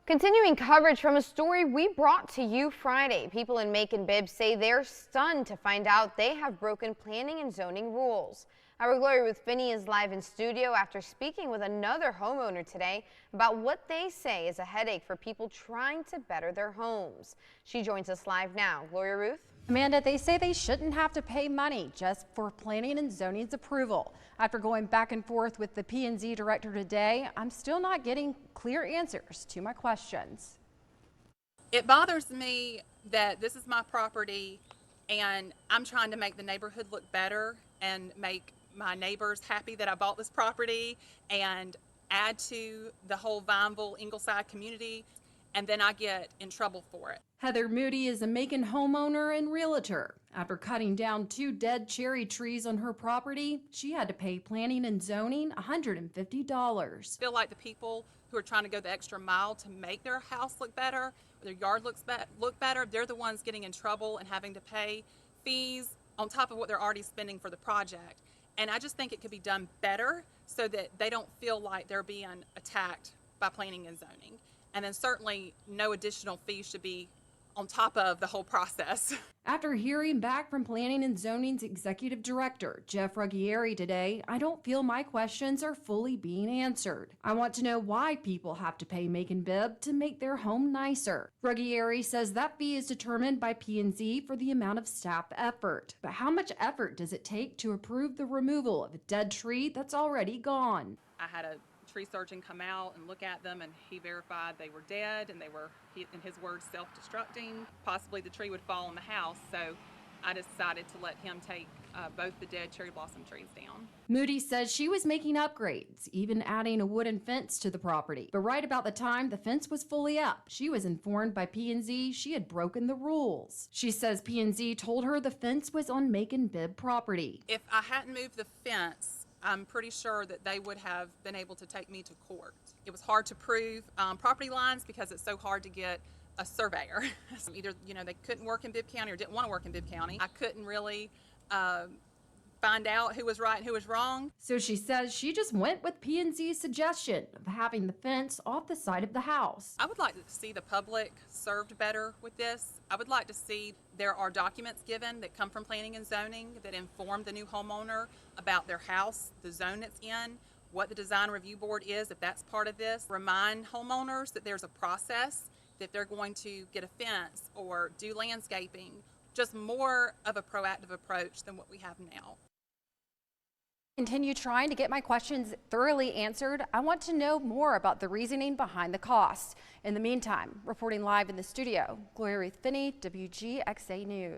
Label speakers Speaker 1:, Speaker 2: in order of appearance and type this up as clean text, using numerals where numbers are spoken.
Speaker 1: Continuing coverage from a story we brought to you Friday. People in Macon Bibb say they're stunned to find out they have broken planning and zoning rules. Our Gloria Ruth Finney is live in studio after speaking with another homeowner today about what they say is a headache for people trying to better their homes. She joins us live now. Gloria Ruth?
Speaker 2: Amanda, they say they shouldn't have to pay money just for planning and zoning's approval. After going back and forth with the P&Z director today, I'm still not getting clear answers to my questions.
Speaker 3: It bothers me that this is my property and I'm trying to make the neighborhood look better and make my neighbors happy that I bought this property and add to the whole Vineville Ingleside community, and then I get in trouble for it.
Speaker 2: Heather Moody is a Macon homeowner and realtor. After cutting down 2 dead cherry trees on her property, she had to pay planning and zoning $150.
Speaker 3: I feel like the people who are trying to go the extra mile to make their house look better, their yard look better, they're the ones getting in trouble and having to pay fees on top of what they're already spending for the project. And I just think it could be done better so that they don't feel like they're being attacked by planning and zoning. And then certainly no additional fees should be on top of the whole process.
Speaker 2: After hearing back from Planning and Zoning's executive director, Jeff Ruggieri, today, I don't feel my questions are fully being answered. I want to know why people have to pay Macon Bibb to make their home nicer. Ruggieri says that fee is determined by P&Z for the amount of staff effort. But how much effort does it take to approve the removal of a dead tree that's already gone?
Speaker 3: I had a tree surgeon come out and look at them, and he verified they were dead and they were, in his words, self-destructing. Possibly the tree would fall on the house, so I decided to let him take both the dead cherry blossom trees down.
Speaker 2: Moody says she was making upgrades, even adding a wooden fence to the property. But right about the time the fence was fully up, she was informed by P&Z she had broken the rules. She says P&Z told her the fence was on Macon Bibb property.
Speaker 3: If I hadn't moved the fence, I'm pretty sure that they would have been able to take me to court. It was hard to prove property lines because it's so hard to get a surveyor. Either, they couldn't work in Bibb County or didn't want to work in Bibb County. I couldn't really find out who was right and who was wrong.
Speaker 2: So she says she just went with P&Z's suggestion of having the fence off the side of the house.
Speaker 3: I would like to see the public served better with this. I would like to see there are documents given that come from planning and zoning that inform the new homeowner about their house, the zone it's in, what the design review board is, if that's part of this. Remind homeowners that there's a process, that they're going to get a fence or do landscaping, just more of a proactive approach than what we have now.
Speaker 2: Continue trying to get my questions thoroughly answered. I want to know more about the reasoning behind the cost. In the meantime, reporting live in the studio, Gloria Ruth Finney, WGXA News.